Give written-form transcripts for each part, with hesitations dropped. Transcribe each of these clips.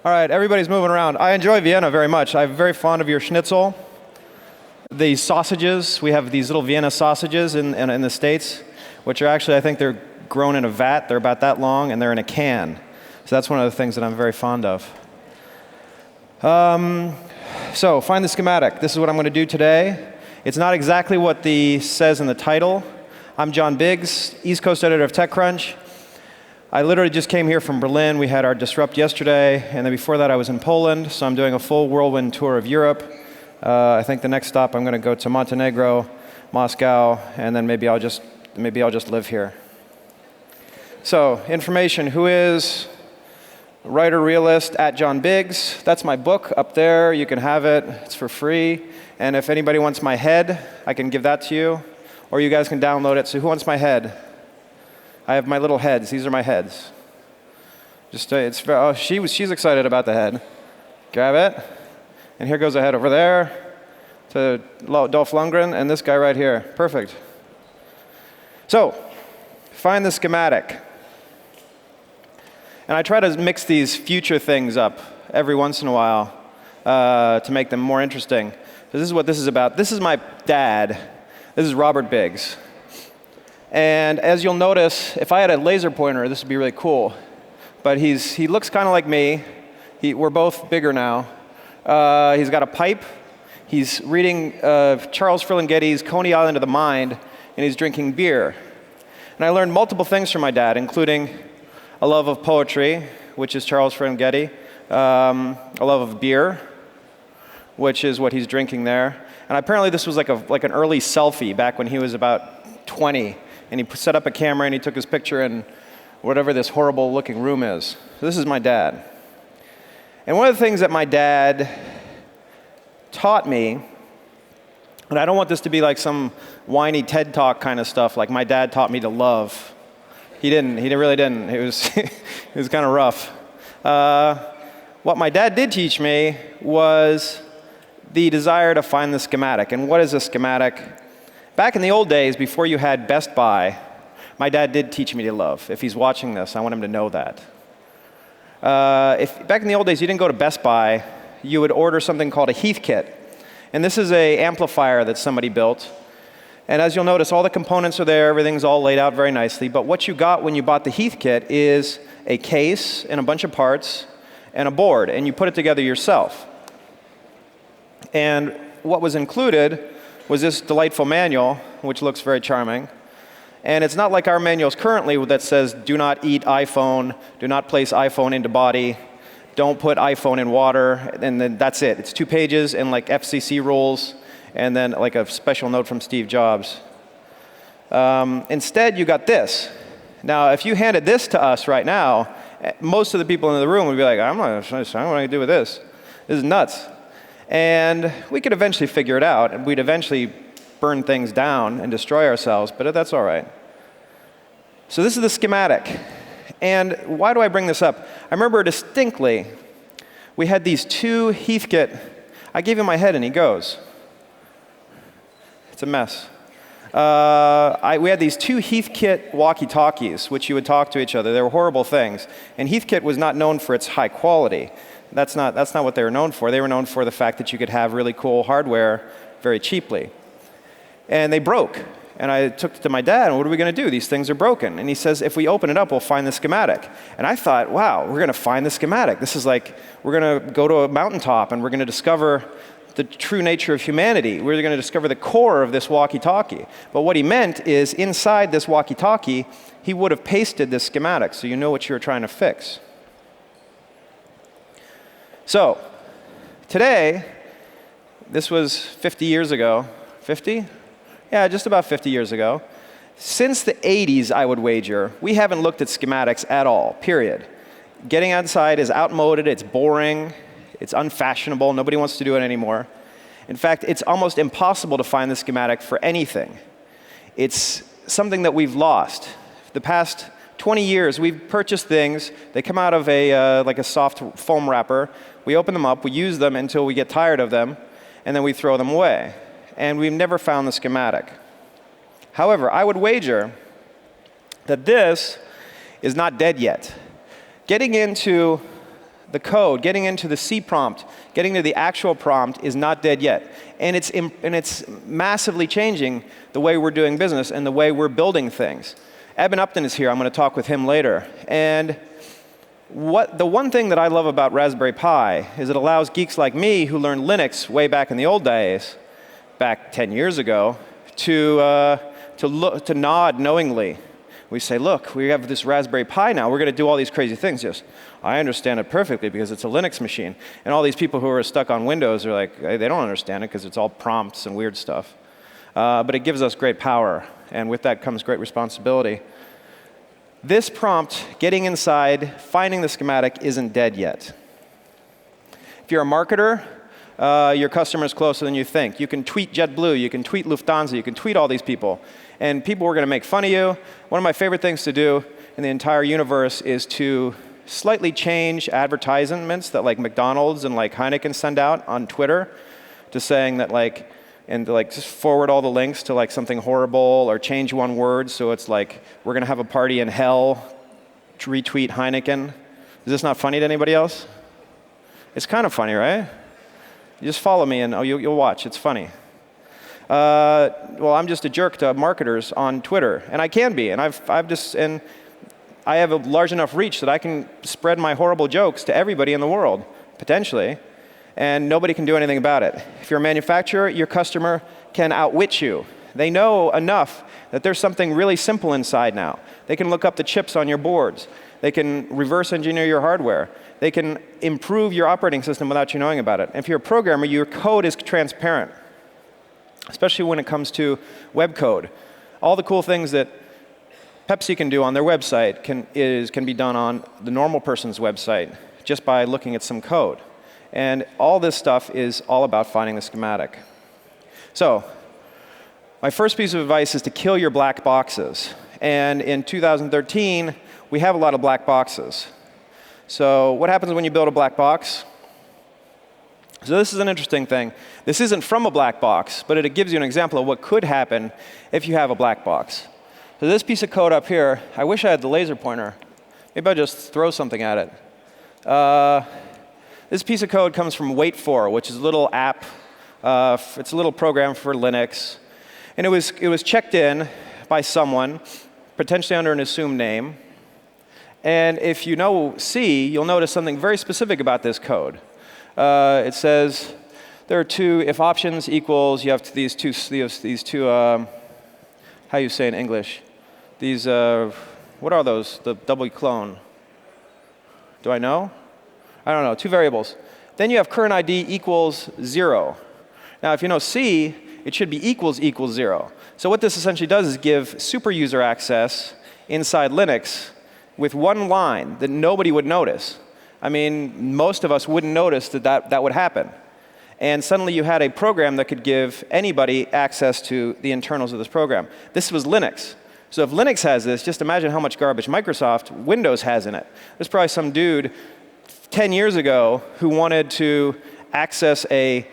All right, everybody's moving around. I enjoy Vienna very much. I'm very fond of your schnitzel. The sausages, we have these little Vienna sausages in the States, which are actually, I think they're grown in a vat. They're about that long, and they're in a can. So that's one of the things that I'm very fond of. So find the schematic. This is what I'm going to do today. It's not exactly what says in the title. I'm John Biggs, East Coast editor of TechCrunch. I literally just came here from Berlin. We had our Disrupt yesterday, and then before that I was in Poland, so I'm doing a full whirlwind tour of Europe. I think the next stop I'm going to go to Montenegro, Moscow, and then maybe I'll just live here. So, information, who is writer, realist, @John Biggs. That's my book up there. You can have it. It's for free. And if anybody wants my head, I can give that to you. Or you guys can download it. So who wants my head? I have my little heads. These are my heads. She's excited about the head. Grab it. And here goes a head over there to Dolph Lundgren and this guy right here. Perfect. So, find the schematic. And I try to mix these future things up every once in a while to make them more interesting. So this is what this is about. This is my dad. This is Robert Biggs. And as you'll notice, if I had a laser pointer, this would be really cool. But he looks kind of like me. We're both bigger now. He's got a pipe. He's reading Charles Ferlinghetti's Coney Island of the Mind, and he's drinking beer. And I learned multiple things from my dad, including a love of poetry, which is Charles Ferlinghetti, a love of beer, which is what he's drinking there. And apparently this was like an early selfie back when he was about 20. And he set up a camera and he took his picture in whatever this horrible looking room is. So this is my dad. And one of the things that my dad taught me, and I don't want this to be like some whiny TED Talk kind of stuff, like my dad taught me to love. He really didn't. It was kind of rough. What my dad did teach me was the desire to find the schematic. And what is a schematic? Back in the old days, before you had Best Buy, my dad did teach me to love. If he's watching this, I want him to know that. Back in the old days, you didn't go to Best Buy, you would order something called a Heath kit. And this is an amplifier that somebody built. And as you'll notice, all the components are there, everything's all laid out very nicely. But what you got when you bought the Heath kit is a case and a bunch of parts and a board, and you put it together yourself. And what was included was this delightful manual, which looks very charming. And it's not like our manuals currently that says, do not eat iPhone, do not place iPhone into body, don't put iPhone in water, and then that's it. It's 2 pages and like FCC rules, and then like a special note from Steve Jobs. Instead, you got this. Now, if you handed this to us right now, most of the people in the room would be like, I don't know what to do with this. This is nuts. And we could eventually figure it out, and we'd eventually burn things down and destroy ourselves, but that's all right. So this is the schematic. And why do I bring this up? I remember distinctly, we had these 2 Heathkit. I gave him my head, and he goes. It's a mess. We had these 2 Heathkit walkie-talkies, which you would talk to each other. They were horrible things. And Heathkit was not known for its high quality. That's not what they were known for. They were known for the fact that you could have really cool hardware very cheaply. And they broke. And I took it to my dad, and what are we going to do? These things are broken. And he says, if we open it up, we'll find the schematic. And I thought, wow, we're going to find the schematic. This is like, we're going to go to a mountaintop, and we're going to discover the true nature of humanity. We're going to discover the core of this walkie-talkie. But what he meant is, inside this walkie-talkie, he would have pasted this schematic, so you know what you're trying to fix. So, today, this was 50 years ago. 50? Yeah, just about 50 years ago. Since the 80s, I would wager, we haven't looked at schematics at all, period. Getting outside is outmoded, it's boring, it's unfashionable, nobody wants to do it anymore. In fact, it's almost impossible to find the schematic for anything. It's something that we've lost. The past 20 years, we've purchased things, they come out of like a soft foam wrapper, we open them up, we use them until we get tired of them, and then we throw them away. And we've never found the schematic. However, I would wager that this is not dead yet. Getting into the code, getting into the C prompt, getting to the actual prompt is not dead yet. And it's massively changing the way we're doing business and the way we're building things. Eben Upton is here. I'm going to talk with him later. And the one thing that I love about Raspberry Pi is it allows geeks like me who learned Linux way back in the old days, back 10 years ago, to nod knowingly. We say, look, we have this Raspberry Pi now. We're going to do all these crazy things. Just, I understand it perfectly because it's a Linux machine. And all these people who are stuck on Windows are like, they don't understand it because it's all prompts and weird stuff. But it gives us great power. And with that comes great responsibility. This prompt, getting inside, finding the schematic, isn't dead yet. If you're a marketer, your customer is closer than you think. You can tweet JetBlue, you can tweet Lufthansa, you can tweet all these people. And people are going to make fun of you. One of my favorite things to do in the entire universe is to slightly change advertisements that like McDonald's and like Heineken send out on Twitter to saying that like, and like just forward all the links to like something horrible or change one word so it's like, we're going to have a party in hell, retweet Heineken. Is this not funny to anybody else? It's kind of funny, right? You just follow me and you'll watch, it's funny. Well, I'm just a jerk to marketers on Twitter, and I can be, and I have a large enough reach that I can spread my horrible jokes to everybody in the world, potentially, and nobody can do anything about it. If you're a manufacturer, your customer can outwit you. They know enough that there's something really simple inside now. They can look up the chips on your boards. They can reverse engineer your hardware. They can improve your operating system without you knowing about it. And if you're a programmer, your code is transparent, especially when it comes to web code. All the cool things that Pepsi can do on their website can be done on the normal person's website just by looking at some code. And all this stuff is all about finding the schematic. So my first piece of advice is to kill your black boxes. And in 2013, we have a lot of black boxes. So what happens when you build a black box? So this is an interesting thing. This isn't from a black box, but it gives you an example of what could happen if you have a black box. So this piece of code up here, I wish I had the laser pointer. Maybe I'll just throw something at it. This piece of code comes from Wait4, which is a little app. It's a little program for Linux. And it was checked in by someone, potentially under an assumed name. And if you know C, you'll notice something very specific about this code. It says there are two, if options equals, you have these two, how you say in English? These, what are those? The double clone. Do I know? I don't know, two variables. Then you have current ID equals 0. Now if you know C, it should be equals 0. So what this essentially does is give super user access inside Linux with one line that nobody would notice. I mean, most of us wouldn't notice that would happen. And suddenly you had a program that could give anybody access to the internals of this program. This was Linux. So if Linux has this, just imagine how much garbage Microsoft Windows has in it. There's probably some dude 10 years ago who wanted to access a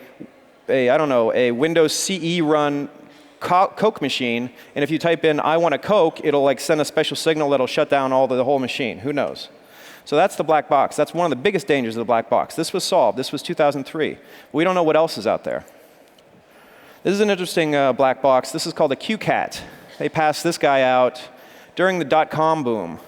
Windows CE run Coke machine, and if you type in, I want a Coke, it'll like send a special signal that'll shut down the whole machine. Who knows? So that's the black box. That's one of the biggest dangers of the black box. This was solved. This was 2003. We don't know what else is out there. This is an interesting black box. This is called a QCat. They passed this guy out during the dot-com boom,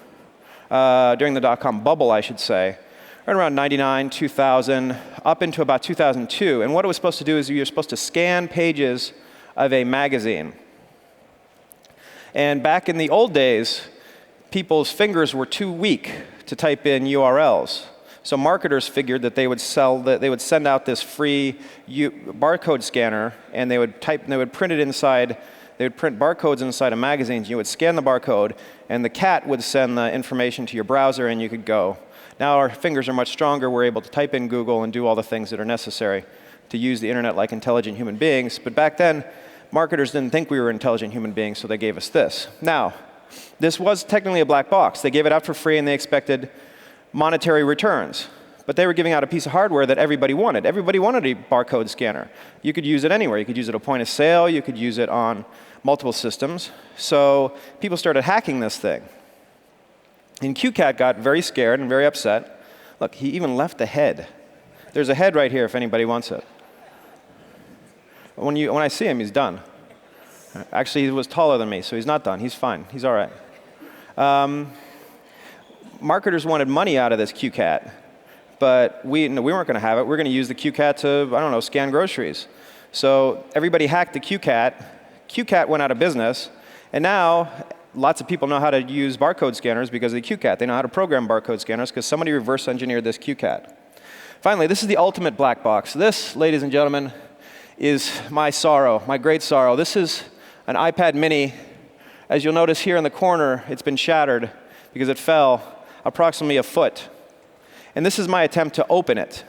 during the dot-com bubble, I should say, right around 99, 2000, up into about 2002. And what it was supposed to do is you're supposed to scan pages of a magazine. And back in the old days, people's fingers were too weak to type in URLs. So marketers figured that they would send out this free barcode scanner, and they would print it inside. They would print barcodes inside of magazines. You would scan the barcode, and the cat would send the information to your browser, and you could go. Now our fingers are much stronger. We're able to type in Google and do all the things that are necessary to use the internet like intelligent human beings. But back then, marketers didn't think we were intelligent human beings, so they gave us this. Now, this was technically a black box. They gave it out for free, and they expected monetary returns. But they were giving out a piece of hardware that everybody wanted. Everybody wanted a barcode scanner. You could use it anywhere. You could use it at a point of sale. You could use it on multiple systems. So people started hacking this thing. And QCat got very scared and very upset. Look, he even left the head. There's a head right here if anybody wants it. When I see him, he's done. Actually, he was taller than me, so he's not done. He's fine. He's all right. Marketers wanted money out of this QCat, but we weren't going to have it. We're going to use the QCat to, I don't know, scan groceries. So everybody hacked the QCat. QCat went out of business, and now lots of people know how to use barcode scanners because of the QCat. They know how to program barcode scanners because somebody reverse engineered this QCat. Finally, this is the ultimate black box. This, ladies and gentlemen, is my sorrow, my great sorrow. This is an iPad mini. As you'll notice here in the corner, it's been shattered because it fell approximately a foot. And this is my attempt to open it.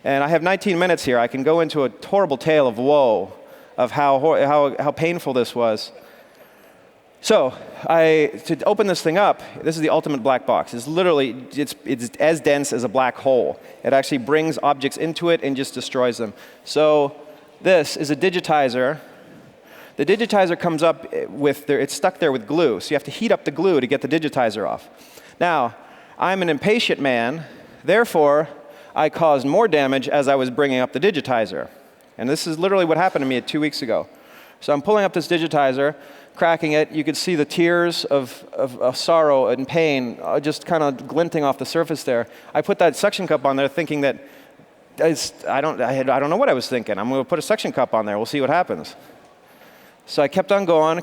And I have 19 minutes here. I can go into a horrible tale of woe, of how painful this was. So, to open this thing up, this is the ultimate black box. It's literally, it's as dense as a black hole. It actually brings objects into it and just destroys them. So, this is a digitizer. The digitizer comes up with, it's stuck there with glue, so you have to heat up the glue to get the digitizer off. Now, I'm an impatient man, therefore, I caused more damage as I was bringing up the digitizer. And this is literally what happened to me 2 weeks ago. So I'm pulling up this digitizer, cracking it. You could see the tears of sorrow and pain just kind of glinting off the surface there. I put that suction cup on there thinking that, I don't know what I was thinking. I'm going to put a suction cup on there. We'll see what happens. So I kept on going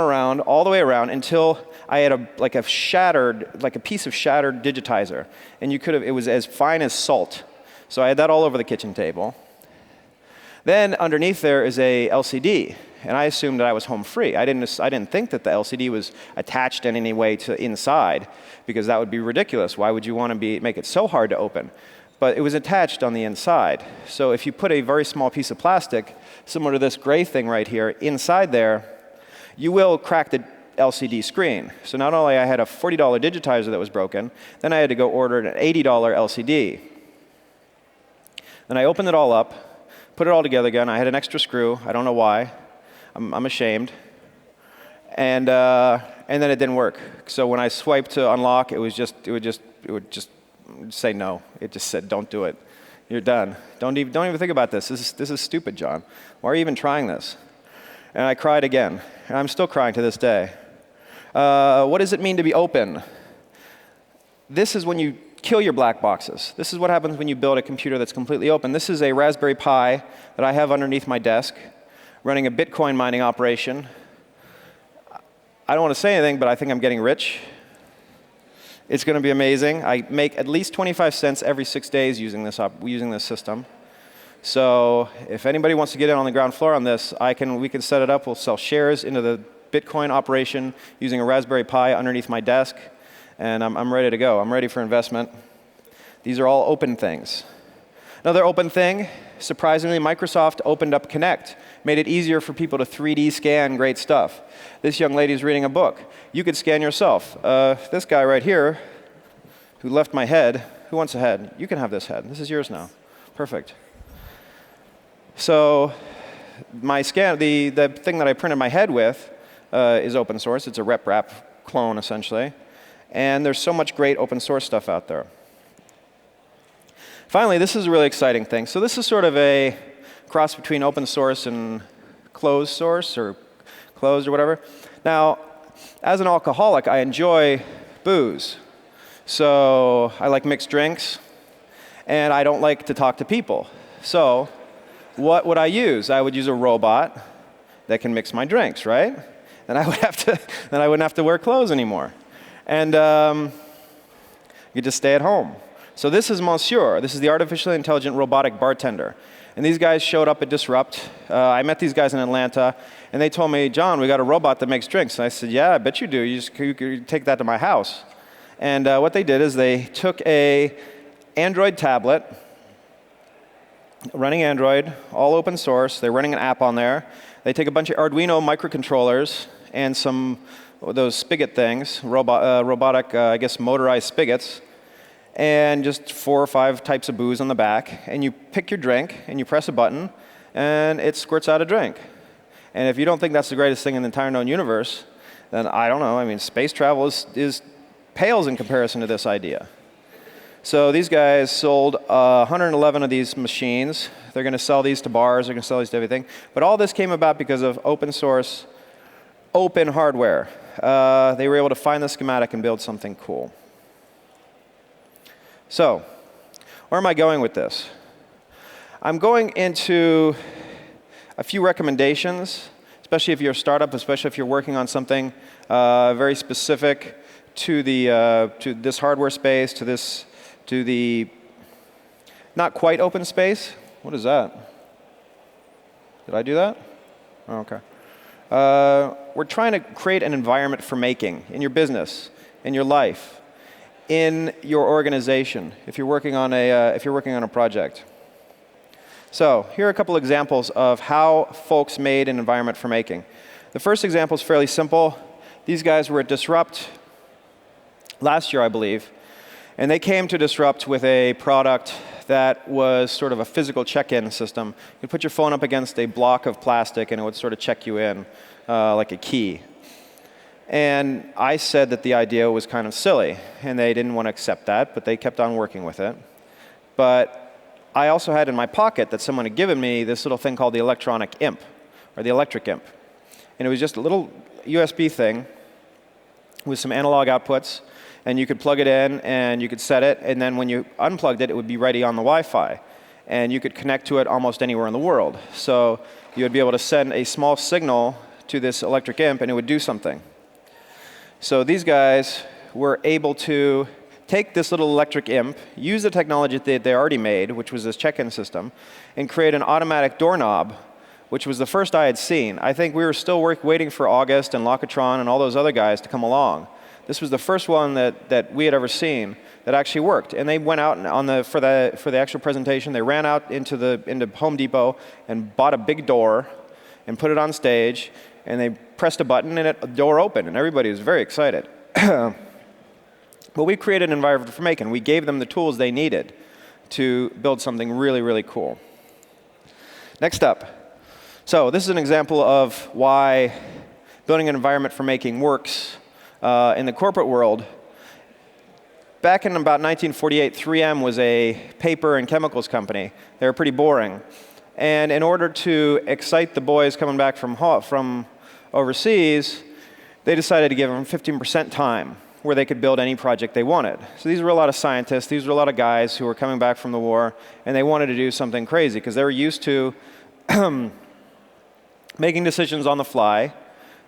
around, all the way around, until I had a piece of shattered digitizer. And it was as fine as salt. So I had that all over the kitchen table. Then underneath there is a LCD, and I assumed that I was home free. I didn't think that the LCD was attached in any way to inside, because that would be ridiculous. Why would you want to make it so hard to open? But it was attached on the inside. So if you put a very small piece of plastic, similar to this gray thing right here, inside there, you will crack the LCD screen. So not only I had a $40 digitizer that was broken, then I had to go order an $80 LCD. Then I opened it all up, put it all together again. I had an extra screw. I don't know why. I'm ashamed. And then it didn't work. So when I swiped to unlock, it would just say no. It just said, don't do it. You're done. Don't even think about this. This is stupid, John. Why are you even trying this? And I cried again. And I'm still crying to this day. What does it mean to be open? This is when you kill your black boxes. This is what happens when you build a computer that's completely open. This is a Raspberry Pi that I have underneath my desk, running a Bitcoin mining operation. I don't want to say anything, but I think I'm getting rich. It's going to be amazing. I make at least 25 cents every 6 days using this system. So if anybody wants to get in on the ground floor on this, we can set it up. We'll sell shares into the Bitcoin operation using a Raspberry Pi underneath my desk. And I'm ready to go. I'm ready for investment. These are all open things. Another open thing, surprisingly, Microsoft opened up Kinect, made it easier for people to 3D scan great stuff. This young lady's reading a book. You could scan yourself. This guy right here, who left my head, who wants a head? You can have this head. This is yours now. Perfect. So my the thing that I printed my head with is open source. It's a RepRap clone, essentially. And there's so much great open source stuff out there. Finally, this is a really exciting thing. So this is sort of a cross between open source and closed source, or closed or whatever. Now, as an alcoholic, I enjoy booze. So I like mixed drinks, and I don't like to talk to people. So what would I use? I would use a robot that can mix my drinks, right? Then I wouldn't have to wear clothes anymore. And you just stay at home. So this is Monsieur. This is the artificially intelligent robotic bartender. And these guys showed up at Disrupt. I met these guys in Atlanta, and they told me, John, we got a robot that makes drinks. And I said, yeah, I bet you do. You could take that to my house. And what they did is they took a Android tablet, running Android, all open source. They're running an app on there. They take a bunch of Arduino microcontrollers and some those spigot things, robotic, I guess, motorized spigots, and just 4 or 5 types of booze on the back. And you pick your drink, and you press a button, and it squirts out a drink. And if you don't think that's the greatest thing in the entire known universe, then I don't know. I mean, space travel pales in comparison to this idea. So these guys sold 111 of these machines. They're going to sell these to bars. They're going to sell these to everything. But all this came about because of open source, open hardware. They were able to find the schematic and build something cool. So where am I going with this? I'm going into a few recommendations, especially if you're a startup, especially if you're working on something very specific to this hardware space, to the not quite open space. What is that? Did I do that? Oh, OK. We're trying to create an environment for making in your business, in your life, in your organization, if you're working on a project. So here are a couple examples of how folks made an environment for making. The first example is fairly simple. These guys were at Disrupt last year, I believe. And they came to Disrupt with a product that was sort of a physical check-in system. You put your phone up against a block of plastic, and it would sort of check you in like a key. And I said that the idea was kind of silly, and they didn't want to accept that, but they kept on working with it. But I also had in my pocket that someone had given me this little thing called the electronic imp, or the electric imp. And it was just a little USB thing with some analog outputs, and you could plug it in, and you could set it, and then when you unplugged it, it would be ready on the Wi-Fi. And you could connect to it almost anywhere in the world. So you would be able to send a small signal to this electric imp, and it would do something. So these guys were able to take this little electric imp, use the technology that they already made, which was this check-in system, and create an automatic doorknob, which was the first I had seen. I think we were still waiting for August and Locatron and all those other guys to come along. This was the first one that we had ever seen that actually worked. And they went out for the actual presentation. They ran out into Home Depot and bought a big door and put it on stage. And they pressed a button, and the door opened. And everybody was very excited. But we created an environment for making. We gave them the tools they needed to build something really, really cool. Next up. So this is an example of why building an environment for making works in the corporate world. Back in about 1948, 3M was a paper and chemicals company. They were pretty boring. And in order to excite the boys coming back from overseas, they decided to give them 15% time where they could build any project they wanted. So these were a lot of scientists. These were a lot of guys who were coming back from the war, and they wanted to do something crazy because they were used to making decisions on the fly.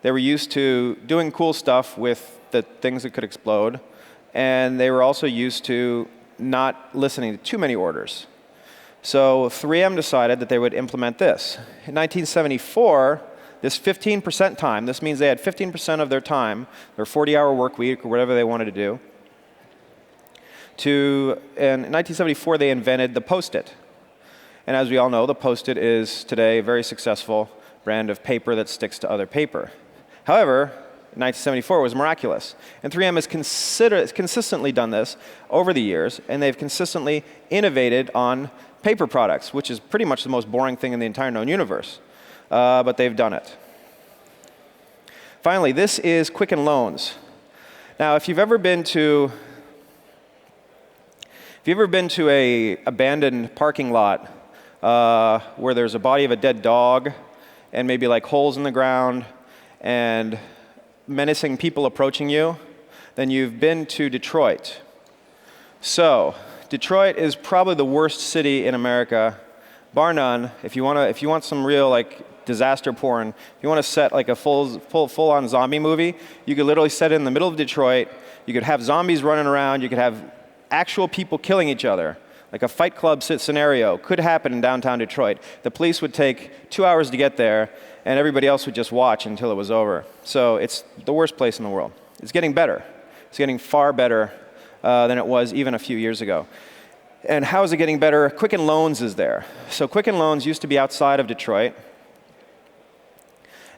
They were used to doing cool stuff with the things that could explode, and they were also used to not listening to too many orders. So 3M decided that they would implement this. In 1974, this 15% time, this means they had 15% of their time, their 40-hour work week or whatever they wanted to do. In 1974, they invented the Post-it. And as we all know, the Post-it is today a very successful brand of paper that sticks to other paper. However, 1974 was miraculous. And 3M has consistently done this over the years, and they've consistently innovated on paper products, which is pretty much the most boring thing in the entire known universe. But they've done it. Finally, this is Quicken Loans. Now, if you've ever been to a abandoned parking lot where there's a body of a dead dog and maybe like holes in the ground and menacing people approaching you, then you've been to Detroit. So Detroit is probably the worst city in America, bar none. If you want some real like disaster porn, if you want to set like a full-on zombie movie, you could literally set it in the middle of Detroit. You could have zombies running around. You could have actual people killing each other. Like a Fight Club scenario could happen in downtown Detroit. The police would take 2 hours to get there, and everybody else would just watch until it was over. So it's the worst place in the world. It's getting better. It's getting far better than it was even a few years ago. And how is it getting better? Quicken Loans is there. So Quicken Loans used to be outside of Detroit.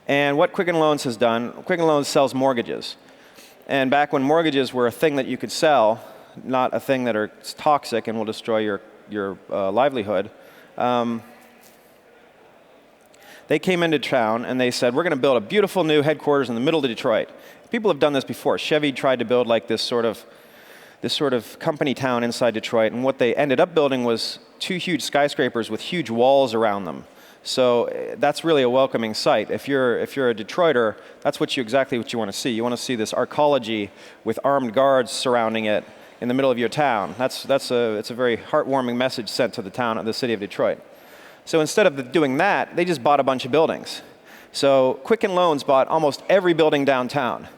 And what Quicken Loans has done, Quicken Loans sells mortgages. And back when mortgages were a thing that you could sell, not a thing that are toxic and will destroy your livelihood, they came into town and they said, we're going to build a beautiful new headquarters in the middle of Detroit. People have done this before. Chevy tried to build like this this sort of company town inside Detroit, and what they ended up building was 2 huge skyscrapers with huge walls around them. So that's really a welcoming sight. If you're a Detroiter, that's exactly what you want to see. You want to see this arcology with armed guards surrounding it in the middle of your town. It's a very heartwarming message sent to the city of Detroit. So instead of doing that, they just bought a bunch of buildings. So Quicken Loans bought almost every building downtown.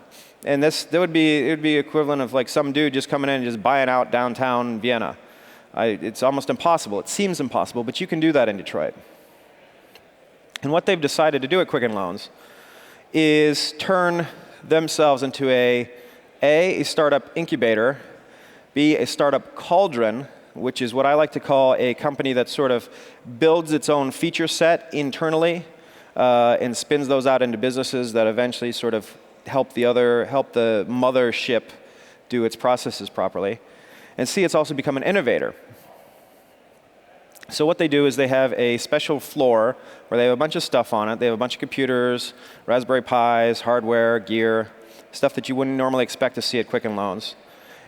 And it would be equivalent of like some dude just coming in and just buying out downtown Vienna. It's almost impossible. It seems impossible, but you can do that in Detroit. And what they've decided to do at Quicken Loans is turn themselves into a startup incubator, B, a startup cauldron, which is what I like to call a company that sort of builds its own feature set internally and spins those out into businesses that eventually sort of help the mothership do its processes properly. And C, it's also become an innovator. So what they do is they have a special floor where they have a bunch of stuff on it. They have a bunch of computers, Raspberry Pis, hardware, gear, stuff that you wouldn't normally expect to see at Quicken Loans.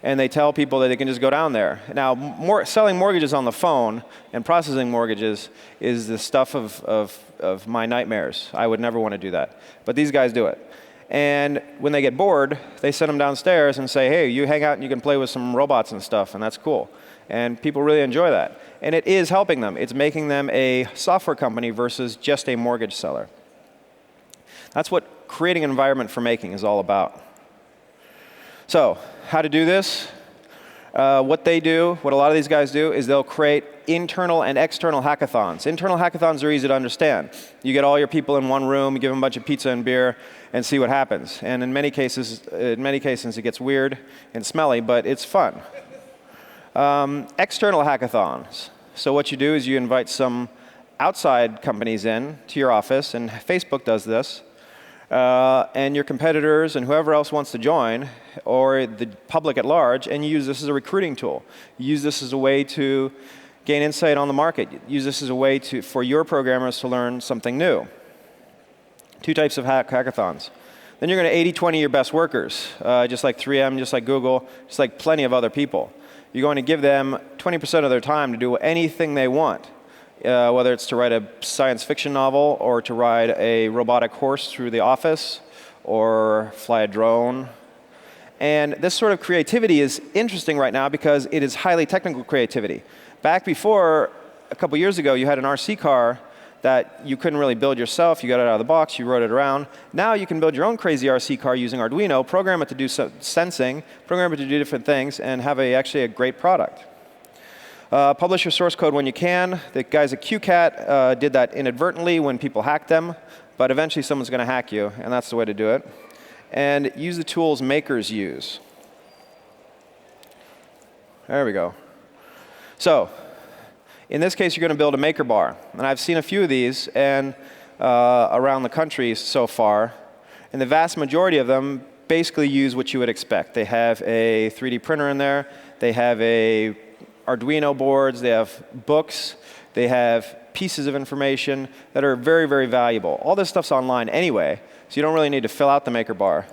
And they tell people that they can just go down there. Now, selling mortgages on the phone and processing mortgages is the stuff of my nightmares. I would never want to do that. But these guys do it. And when they get bored, they send them downstairs and say, hey, you hang out and you can play with some robots and stuff, and that's cool. And people really enjoy that. And it is helping them. It's making them a software company versus just a mortgage seller. That's what creating an environment for making is all about. So, how to do this? What a lot of these guys do, is they'll create internal and external hackathons. Internal hackathons are easy to understand. You get all your people in one room, you give them a bunch of pizza and beer, and see what happens. And in many cases, it gets weird and smelly, but it's fun. External hackathons. So what you do is you invite some outside companies in to your office, and Facebook does this, and your competitors and whoever else wants to join, or the public at large, and you use this as a recruiting tool. You use this as a way to gain insight on the market. Use this as a way for your programmers to learn something new. 2 types of hackathons. Then you're going to 80-20 your best workers, just like 3M, just like Google, just like plenty of other people. You're going to give them 20% of their time to do anything they want, whether it's to write a science fiction novel or to ride a robotic horse through the office or fly a drone. And this sort of creativity is interesting right now because it is highly technical creativity. Back before, a couple years ago, you had an RC car that you couldn't really build yourself. You got it out of the box, you rode it around. Now you can build your own crazy RC car using Arduino, program it to do sensing, program it to do different things, and have actually a great product. Publish your source code when you can. The guys at QCat did that inadvertently when people hacked them, but eventually someone's going to hack you, and that's the way to do it. And use the tools makers use. There we go. So, in this case, you're going to build a maker bar. And I've seen a few of these around the country so far. And the vast majority of them basically use what you would expect. They have a 3D printer in there. They have Arduino boards. They have books. They have pieces of information that are very, very valuable. All this stuff's online anyway, so you don't really need to fill out the maker bar.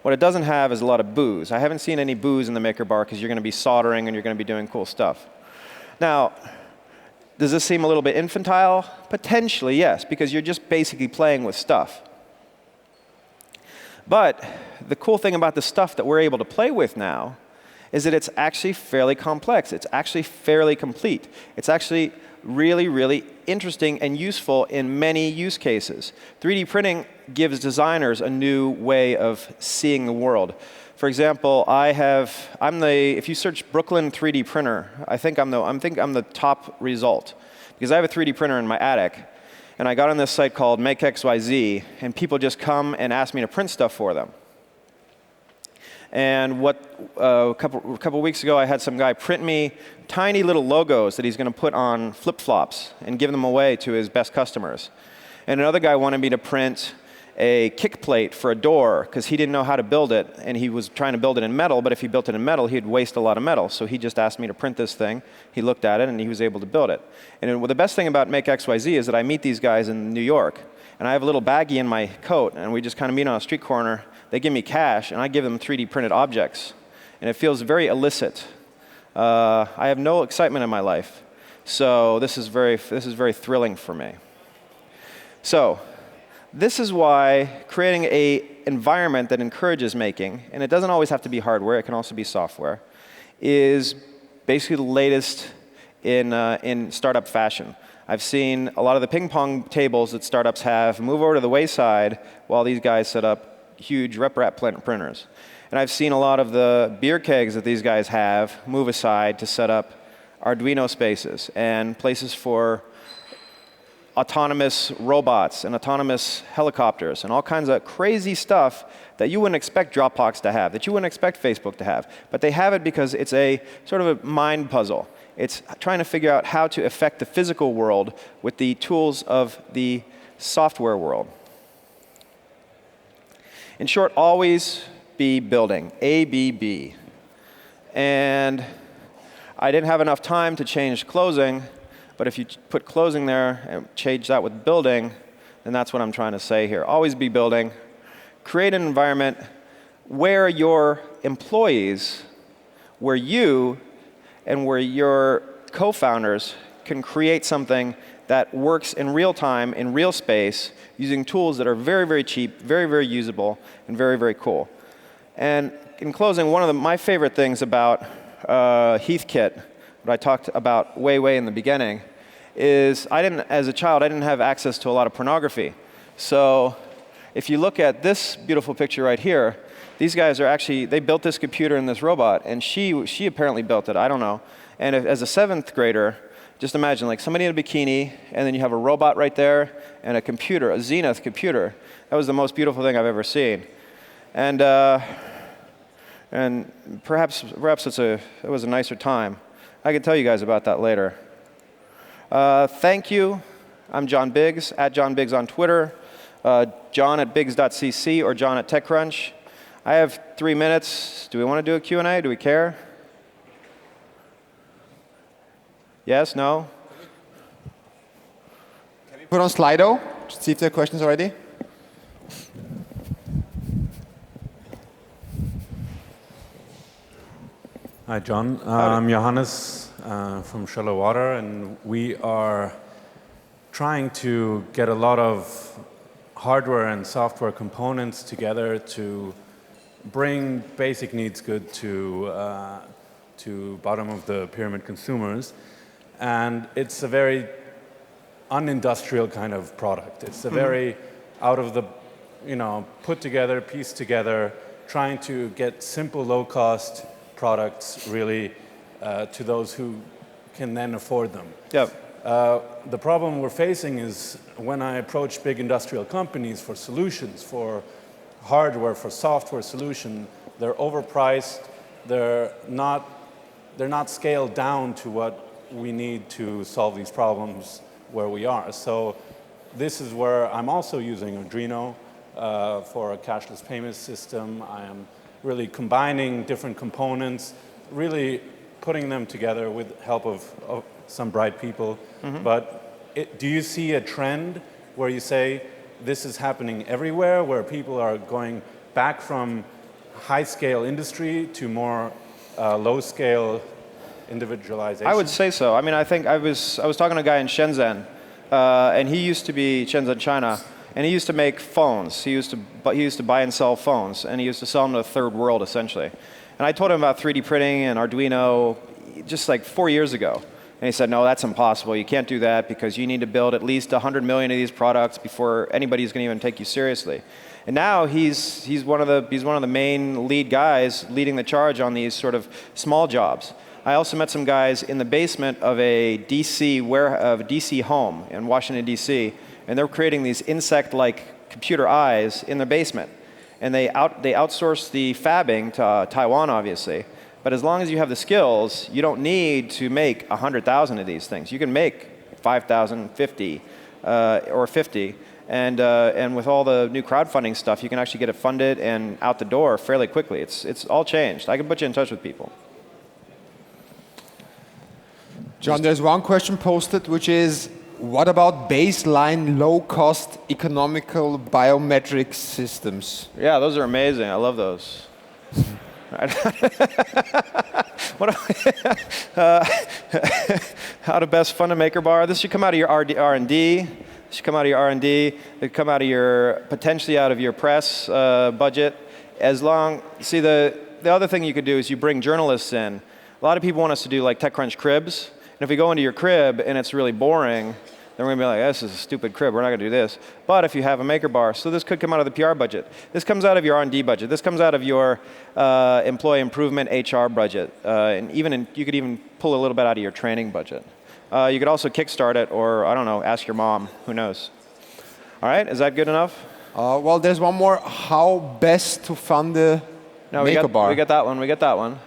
What it doesn't have is a lot of booze. I haven't seen any booze in the maker bar because you're going to be soldering and you're going to be doing cool stuff. Now, does this seem a little bit infantile? Potentially, yes, because you're just basically playing with stuff. But the cool thing about the stuff that we're able to play with now is that it's actually fairly complex. It's actually fairly complete. It's actually really, really interesting and useful in many use cases. 3D printing gives designers a new way of seeing the world. For example, if you search Brooklyn 3D printer, I think I'm the top result. Because I have a 3D printer in my attic, and I got on this site called MakeXYZ, and people just come and ask me to print stuff for them. And a couple weeks ago, I had some guy print me tiny little logos that he's going to put on flip-flops and give them away to his best customers. And another guy wanted me to print a kick plate for a door because he didn't know how to build it, and he was trying to build it in metal, but if he built it in metal, he'd waste a lot of metal. So he just asked me to print this thing. He looked at it, and he was able to build it. And the best thing about MakeXYZ is that I meet these guys in New York, and I have a little baggie in my coat, and we just kind of meet on a street corner. They give me cash, and I give them 3D printed objects. and it feels very illicit. I have no excitement in my life, so this is very thrilling for me. So this is why creating an environment that encourages making, and it doesn't always have to be hardware, it can also be software, is basically the latest in startup fashion. I've seen a lot of the ping pong tables that startups have move over to the wayside while these guys set up huge rep-rap printers. And I've seen a lot of the beer kegs that these guys have move aside to set up Arduino spaces and places for autonomous robots and autonomous helicopters and all kinds of crazy stuff that you wouldn't expect Dropbox to have, that you wouldn't expect Facebook to have. But they have it because it's a sort of a mind puzzle. It's trying to figure out how to affect the physical world with the tools of the software world. In short, always be building, ABB. And I didn't have enough time to change closing, but if you put closing there and change that with building, then that's what I'm trying to say here. Always be building. Create an environment where your employees, where you and where your co-founders can create something that works in real time, in real space, using tools that are very, very cheap, very, very usable, and very, very cool. And in closing, one of my favorite things about Heathkit, what I talked about way in the beginning, is as a child, I didn't have access to a lot of pornography. So if you look at this beautiful picture right here, these guys are actually, they built this computer and this robot, and she apparently built it, I don't know. And as a 7th grader, just imagine like somebody in a bikini, and then you have a robot right there, and a computer, a Zenith computer. That was the most beautiful thing I've ever seen. And perhaps it was a nicer time. I can tell you guys about that later. Thank you. I'm John Biggs, at John Biggs on Twitter, john@biggs.cc or John at TechCrunch. I have 3 minutes. Do we want to do a Q&A? Do we care? Yes? No? Can we put on Slido? Just see if there are questions already. Hi, John. I'm Johannes from Shallow Water, and we are trying to get a lot of hardware and software components together to bring basic needs good to bottom of the pyramid consumers. And it's a very unindustrial kind of product. It's a very out of the, put together, pieced together, trying to get simple, low-cost products really to those who can then afford them. Yep. The problem we're facing is when I approach big industrial companies for solutions, for hardware, for software solution, they're overpriced. They're not scaled down to what we need to solve these problems where we are. So this is where I'm also using Arduino for a cashless payment system. I am really combining different components, really putting them together with help of some bright people. But do you see a trend where you say this is happening everywhere, where people are going back from high-scale industry to more low-scale individualization? I would say so. I mean, I think I was talking to a guy in Shenzhen, and he used to be Shenzhen, China, and he used to make phones. He used to buy and sell phones, and he used to sell them to the third world, essentially. And I told him about 3D printing and Arduino just like 4 years ago. And he said, no, that's impossible. You can't do that because you need to build at least 100 million of these products before anybody's going to even take you seriously. And now he's one of the main lead guys leading the charge on these sort of small jobs. I also met some guys in the basement of a DC home in Washington, D.C., and they're creating these insect-like computer eyes in their basement. And they outsource the fabbing to Taiwan, obviously. But as long as you have the skills, you don't need to make 100,000 of these things. You can make 5,000, 50, or 50. And with all the new crowdfunding stuff, you can actually get it funded and out the door fairly quickly. It's all changed. I can put you in touch with people. John, there's one question posted, which is, what about baseline low-cost economical biometric systems? Yeah, those are amazing. I love those. How to best fund a maker bar. This should come out of your R&D. This should come out of your R&D. It could come out of your, potentially out of your press budget. See, the other thing you could do is you bring journalists in. A lot of people want us to do like TechCrunch cribs. And if we go into your crib and it's really boring, then we're going to be like, this is a stupid crib. We're not going to do this. But if you have a maker bar, so this could come out of the PR budget. This comes out of your R&D budget. This comes out of your employee improvement HR budget. And you could even pull a little bit out of your training budget. You could also kickstart it, or I don't know, ask your mom. Who knows? All right, is that good enough? Well, there's one more. How best to fund the maker bar? We got that one. We got that one.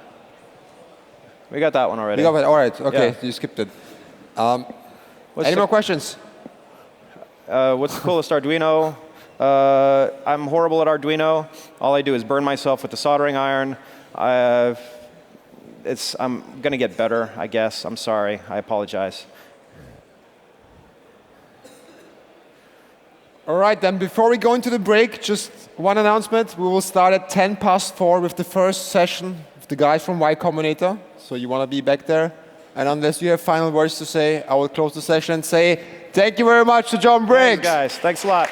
We got that one already. You got it. All right. Okay, Yeah. you skipped it. Any more questions? What's the coolest Arduino? I'm horrible at Arduino. All I do is burn myself with the soldering iron. I'm going to get better, I guess. I'm sorry. I apologize. All right, then before we go into the break, just one announcement. We will start at 4:10 with the first session with the guys from Y Combinator. So you want to be back there. And unless you have final words to say, I will close the session and say thank you very much to John Briggs. Thanks, guys. Thanks a lot.